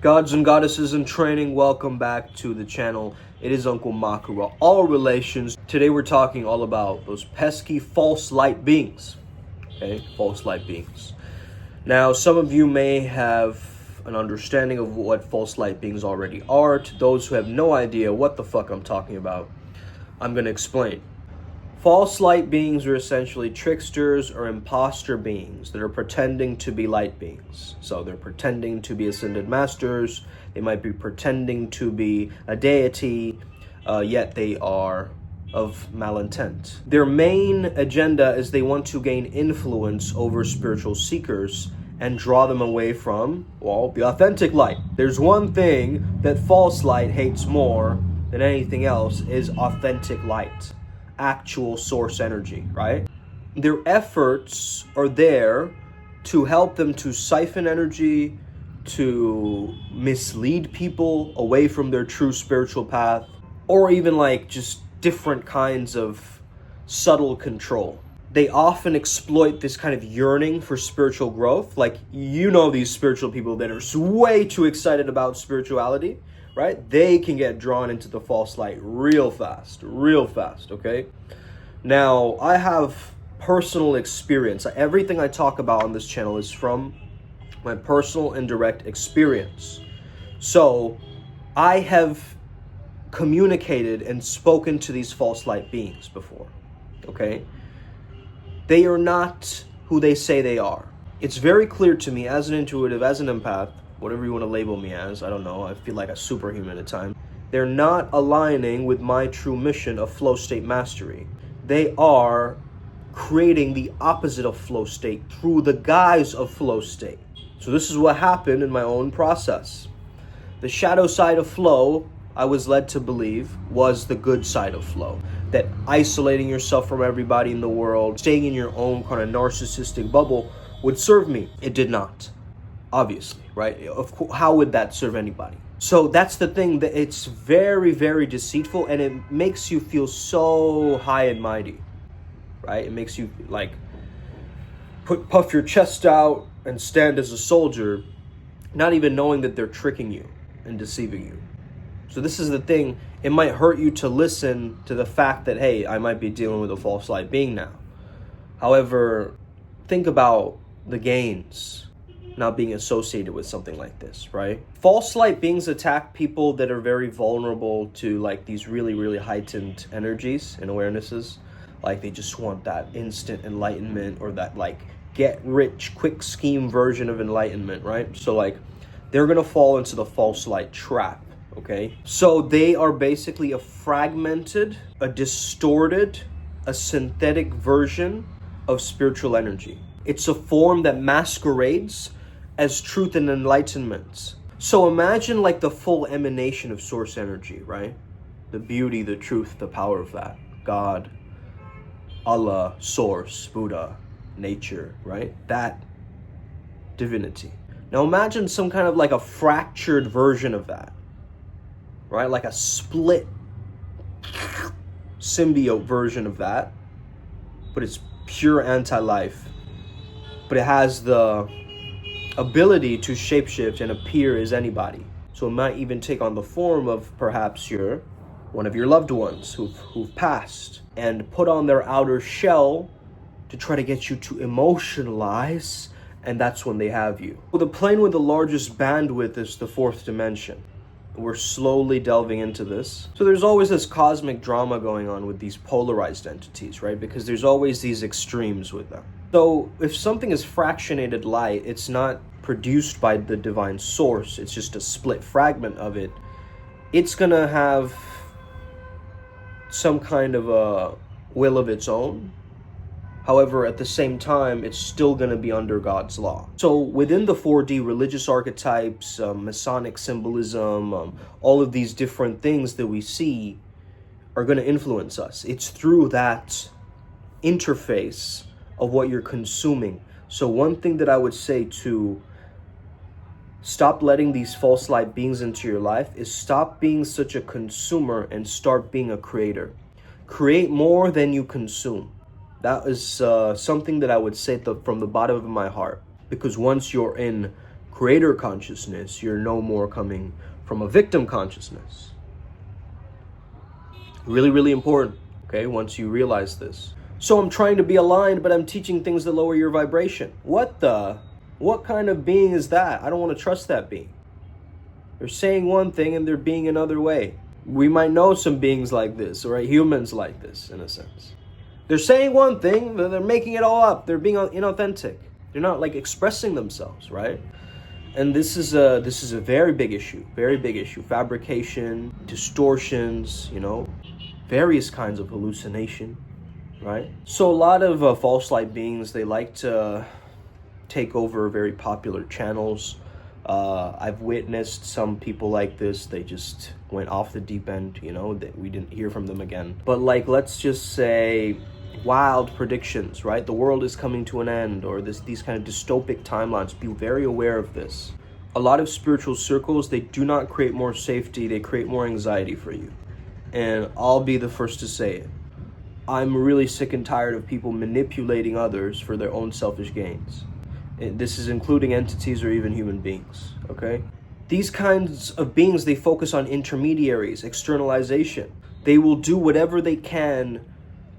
Gods and goddesses in training, welcome back to the channel. It is Uncle Makara, all relations. Today we're talking all about those pesky false light beings. Okay, false light beings. Now, some of you may have an understanding of what false light beings already are. To those who have no idea what the fuck I'm talking about, I'm going to explain. False light beings are essentially tricksters or imposter beings that are pretending to be light beings. So they're pretending to be ascended masters. They might be pretending to be a deity, yet they are of malintent. Their main agenda is they want to gain influence over spiritual seekers and draw them away from, well, the authentic light. There's one thing that false light hates more than anything else is authentic light. Actual source energy, right? Their efforts are there to help them to siphon energy, to mislead people away from their true spiritual path, or even like just different kinds of subtle control. They often exploit this kind of yearning for spiritual growth. Like, you know, these spiritual people that are way too excited about spirituality, right? They can get drawn into the false light real fast, okay? Now, I have personal experience. Everything I talk about on this channel is from my personal and direct experience. So, I have communicated and spoken to these false light beings before, okay? They are not who they say they are. It's very clear to me as an intuitive, as an empath, whatever you want to label me as, I don't know, I feel like a superhuman at times. They're not aligning with my true mission of flow state mastery. They are creating the opposite of flow state through the guise of flow state. So this is what happened in my own process. The shadow side of flow, I was led to believe, was the good side of flow. That isolating yourself from everybody in the world, staying in your own kind of narcissistic bubble would serve me. It did not. Obviously, right? Of course, how would that serve anybody? So that's the thing, that it's very, very deceitful, and it makes you feel so high and mighty, right? It makes you like puff your chest out and stand as a soldier, not even knowing that they're tricking you and deceiving you. So this is the thing, it might hurt you to listen to the fact that, hey, I might be dealing with a false light being now. However, think about the gains not being associated with something like this, right? False light beings attack people that are very vulnerable to like these really, really heightened energies and awarenesses. Like they just want that instant enlightenment or that like get rich quick scheme version of enlightenment, right? So like they're gonna fall into the false light trap, okay? So they are basically a fragmented, a distorted, a synthetic version of spiritual energy. It's a form that masquerades as truth and enlightenment. So imagine like the full emanation of source energy, right? The beauty, the truth, the power of that. God, Allah, source, Buddha, nature, right? That divinity. Now imagine some kind of like a fractured version of that, right? Like a split symbiote version of that, but it's pure anti-life. But it has the ability to shapeshift and appear as anybody. So it might even take on the form of perhaps one of your loved ones who've passed and put on their outer shell to try to get you to emotionalize, and that's when they have you. Well, the plane with the largest bandwidth is the fourth dimension. We're slowly delving into this. So there's always this cosmic drama going on with these polarized entities, right? Because there's always these extremes with them. So if something is fractionated light, it's not produced by the divine source, it's just a split fragment of it. It's gonna have some kind of a will of its own. However, at the same time, it's still going to be under God's law. So within the 4D religious archetypes, Masonic symbolism, all of these different things that we see are going to influence us. It's through that interface of what you're consuming. So one thing that I would say to stop letting these false light beings into your life is stop being such a consumer and start being a creator. Create more than you consume. That is something that I would say from the bottom of my heart. Because once you're in creator consciousness, you're no more coming from a victim consciousness. Really, really important, okay, once you realize this. So I'm trying to be aligned, but I'm teaching things that lower your vibration. What kind of being is that? I don't want to trust that being. They're saying one thing and they're being another way. We might know some beings like this, right? Humans like this, in a sense. They're saying one thing, but they're making it all up. They're being inauthentic. They're not like expressing themselves, right? And this is a very big issue. Very big issue. Fabrication, distortions, various kinds of hallucination, right? So a lot of false light beings, they like to take over very popular channels. I've witnessed some people like this. They just went off the deep end, that we didn't hear from them again. But like, let's just say wild predictions, right? The world is coming to an end, or these kind of dystopic timelines. Be very aware of this. A lot of spiritual circles, they do not create more safety. They create more anxiety for you. And I'll be the first to say it. I'm really sick and tired of people manipulating others for their own selfish gains. This is including entities or even human beings, okay? These kinds of beings, they focus on intermediaries, externalization. They will do whatever they can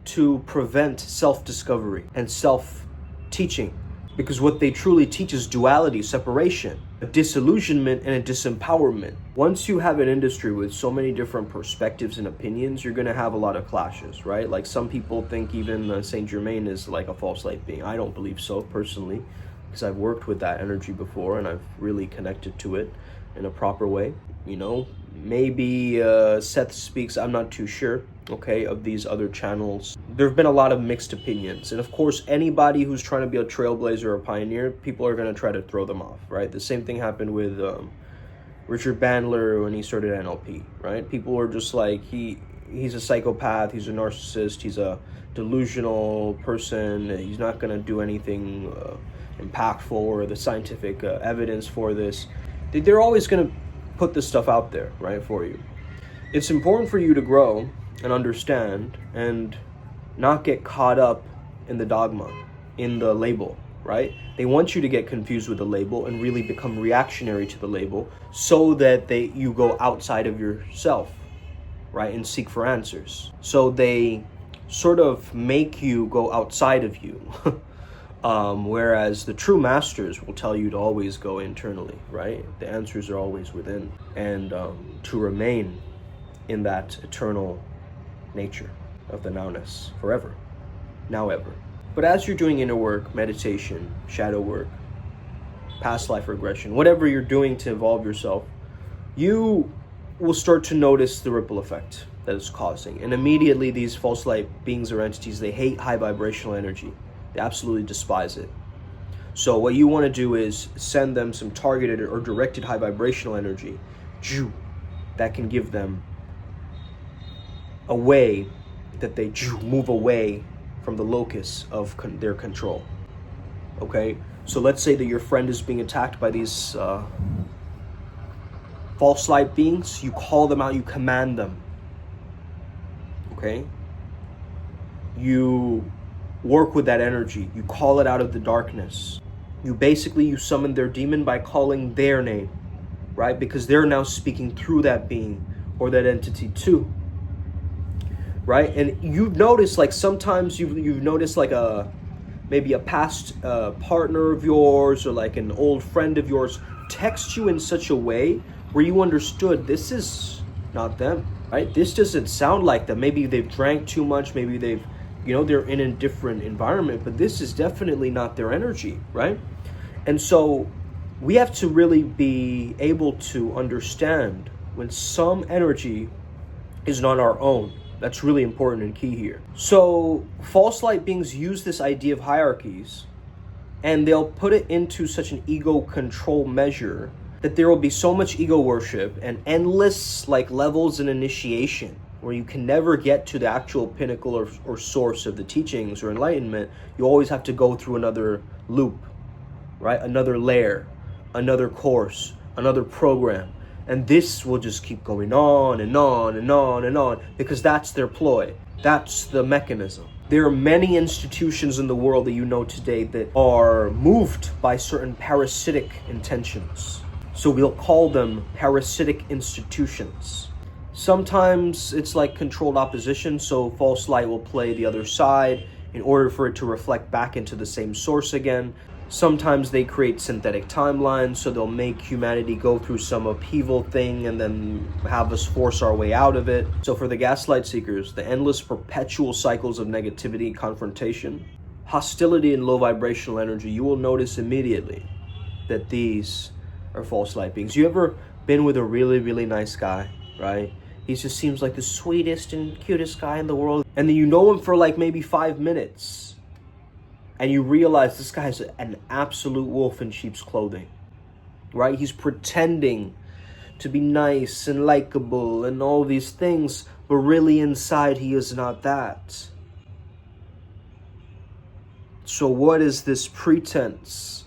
to prevent self-discovery and self-teaching, because what they truly teach is duality, separation, a disillusionment and a disempowerment. Once you have an industry with so many different perspectives and opinions, you're going to have a lot of clashes, right? Like some people think even Saint Germain is like a false light being. I don't believe so personally, because I've worked with that energy before and I've really connected to it in a proper way. Maybe Seth Speaks, I'm not too sure, okay, of these other channels. There have been a lot of mixed opinions. And of course, anybody who's trying to be a trailblazer or a pioneer, people are going to try to throw them off, right? The same thing happened with Richard Bandler when he started NLP, right? People were just like, he's a psychopath, he's a narcissist, he's a delusional person, he's not going to do anything impactful, or the scientific evidence for this. They're always going to put this stuff out there, right, for you. It's important for you to grow and understand and not get caught up in the dogma, in the label, right? They want you to get confused with the label and really become reactionary to the label so that you go outside of yourself, right, and seek for answers. So they sort of make you go outside of you. Whereas the true masters will tell you to always go internally, right? The answers are always within, and to remain in that eternal nature of the nowness forever, now ever. But as you're doing inner work, meditation, shadow work, past life regression, whatever you're doing to evolve yourself, you will start to notice the ripple effect that it's causing. And immediately these false light beings or entities, they hate high vibrational energy. They absolutely despise it. So what you want to do is send them some targeted or directed high vibrational energy that can give them a way that they move away from the locus of their control. Okay? So let's say that your friend is being attacked by these false light beings. You call them out, you command them. Okay? You work with that energy. You call it out of the darkness. You summon their demon by calling their name, right? Because they're now speaking through that being or that entity too, right? And you've noticed, like, sometimes you've noticed like maybe a past partner of yours or like an old friend of yours text you in such a way where you understood this is not them, right? This doesn't sound like them. Maybe they've drank too much, maybe they're in a different environment, but this is definitely not their energy, right? And so we have to really be able to understand when some energy is not our own. That's really important and key here. So false light beings use this idea of hierarchies, and they'll put it into such an ego control measure that there will be so much ego worship and endless like levels and initiation, where you can never get to the actual pinnacle or source of the teachings or enlightenment. You always have to go through another loop, right? Another layer, another course, another program. And this will just keep going on and on and on and on, because that's their ploy. That's the mechanism. There are many institutions in the world that you know today that are moved by certain parasitic intentions. So we'll call them parasitic institutions. Sometimes it's like controlled opposition, so false light will play the other side in order for it to reflect back into the same source again. Sometimes they create synthetic timelines, so they'll make humanity go through some upheaval thing and then have us force our way out of it. So for the gaslight seekers, the endless perpetual cycles of negativity, confrontation, hostility, and low vibrational energy, you will notice immediately that these are false light beings. You ever been with a really, really nice guy, right? He just seems like the sweetest and cutest guy in the world. And then you know him for like maybe 5 minutes. And you realize this guy's an absolute wolf in sheep's clothing, right? He's pretending to be nice and likable and all these things, but really inside he is not that. So what is this pretense?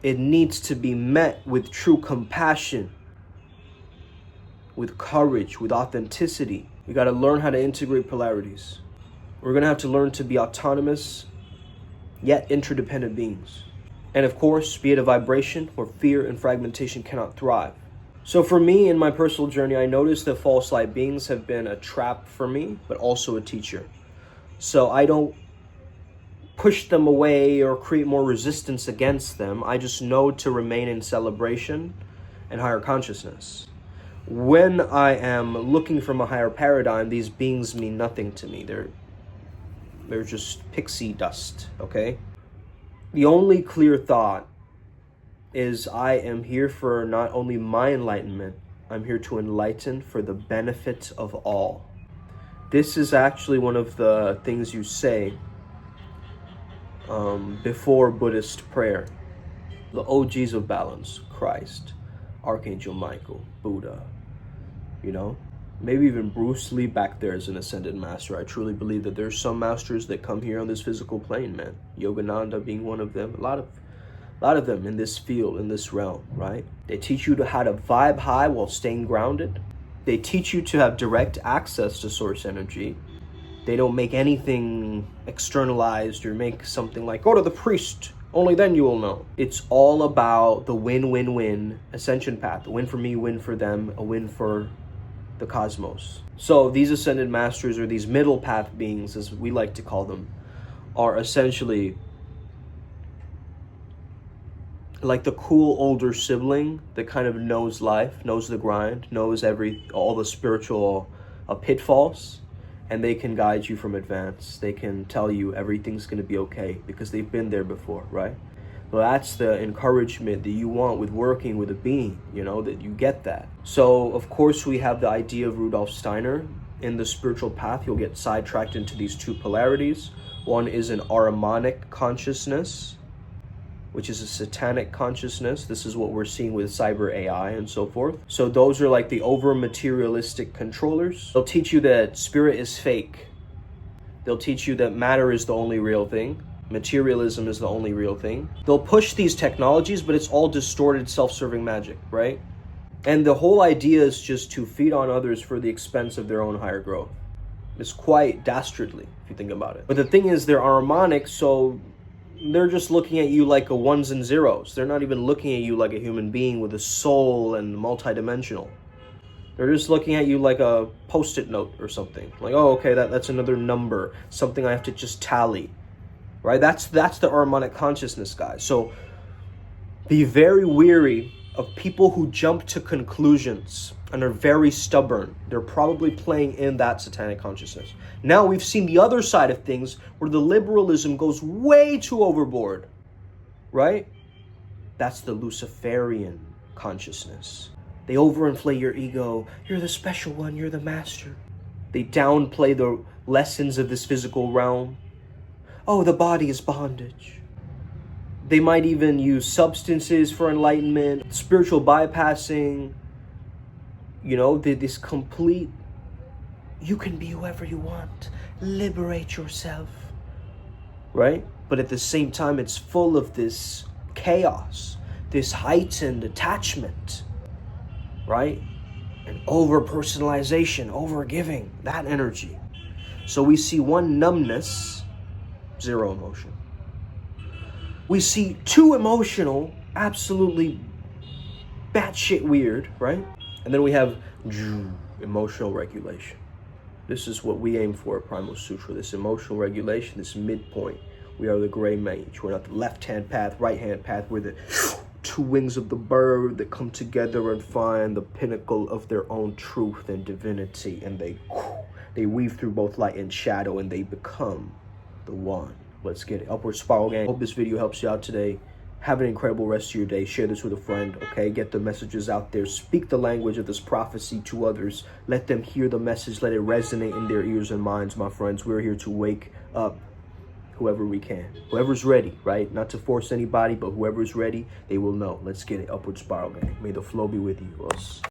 It needs to be met with true compassion, with courage, with authenticity. You got to learn how to integrate polarities. We're going to have to learn to be autonomous, yet interdependent beings. And of course, be it a vibration where fear and fragmentation cannot thrive. So for me, in my personal journey, I noticed that false light beings have been a trap for me, but also a teacher. So I don't push them away or create more resistance against them. I just know to remain in celebration and higher consciousness. When I am looking from a higher paradigm, these beings mean nothing to me. They're just pixie dust, okay? The only clear thought is I am here for not only my enlightenment, I'm here to enlighten for the benefit of all. This is actually one of the things you say before Buddhist prayer. The OGs of balance, Christ, Archangel Michael, Buddha, you know? Maybe even Bruce Lee back there is an ascended master. I truly believe that there's some masters that come here on this physical plane, man. Yogananda being one of them. A lot of them in this field, in this realm, right? They teach you how to vibe high while staying grounded. They teach you to have direct access to source energy. They don't make anything externalized or make something like, go to the priest, only then you will know. It's all about the win-win-win ascension path. A win for me, win for them, a win for the cosmos. So these ascended masters, or these middle path beings as we like to call them, are essentially like the cool older sibling that kind of knows life, knows the grind, knows all the spiritual pitfalls, and they can guide you from advance. They can tell you everything's going to be okay because they've been there before, right? Well, that's the encouragement that you want with working with a being, you know, that you get that. So, of course, we have the idea of Rudolf Steiner. In the spiritual path, you'll get sidetracked into these two polarities. One is an Ahrimanic consciousness, which is a satanic consciousness. This is what we're seeing with cyber AI and so forth. So those are like the over-materialistic controllers. They'll teach you that spirit is fake. They'll teach you that matter is the only real thing. Materialism is the only real thing. They'll push these technologies, but it's all distorted, self-serving magic, right? And the whole idea is just to feed on others for the expense of their own higher growth. It's quite dastardly, if you think about it. But the thing is, they're Ahrimanic, so they're just looking at you like a ones and zeros. They're not even looking at you like a human being with a soul and multidimensional. They're just looking at you like a post-it note or something. Like, oh, okay, that's another number, something I have to just tally. Right? That's the Ahrimanic consciousness, guys. So be very wary of people who jump to conclusions and are very stubborn. They're probably playing in that satanic consciousness. Now we've seen the other side of things where the liberalism goes way too overboard. Right? That's the Luciferian consciousness. They overinflate your ego. You're the special one. You're the master. They downplay the lessons of this physical realm. Oh, the body is bondage. They might even use substances for enlightenment, spiritual bypassing, you know, this complete, you can be whoever you want, liberate yourself, right? But at the same time, it's full of this chaos, this heightened attachment, right? And over-personalization, over-giving, that energy. So we see 1, numbness, 0 emotion. We see 2, emotional, absolutely batshit weird, right? And then we have emotional regulation. This is what we aim for at Primal Sutra, this emotional regulation, this midpoint. We are the gray mage. We're not the left-hand path, right-hand path. We're the 2 wings of the bird that come together and find the pinnacle of their own truth and divinity. And they weave through both light and shadow, and they become the one. Let's get it. Upward Spiral Gang. Hope this video helps you out today. Have an incredible rest of your day. Share this with a friend, okay? Get the messages out there. Speak the language of this prophecy to others. Let them hear the message. Let it resonate in their ears and minds, my friends. We're here to wake up whoever we can. Whoever's ready, right? Not to force anybody, but whoever's ready, they will know. Let's get it. Upward Spiral Gang. May the flow be with you. Us.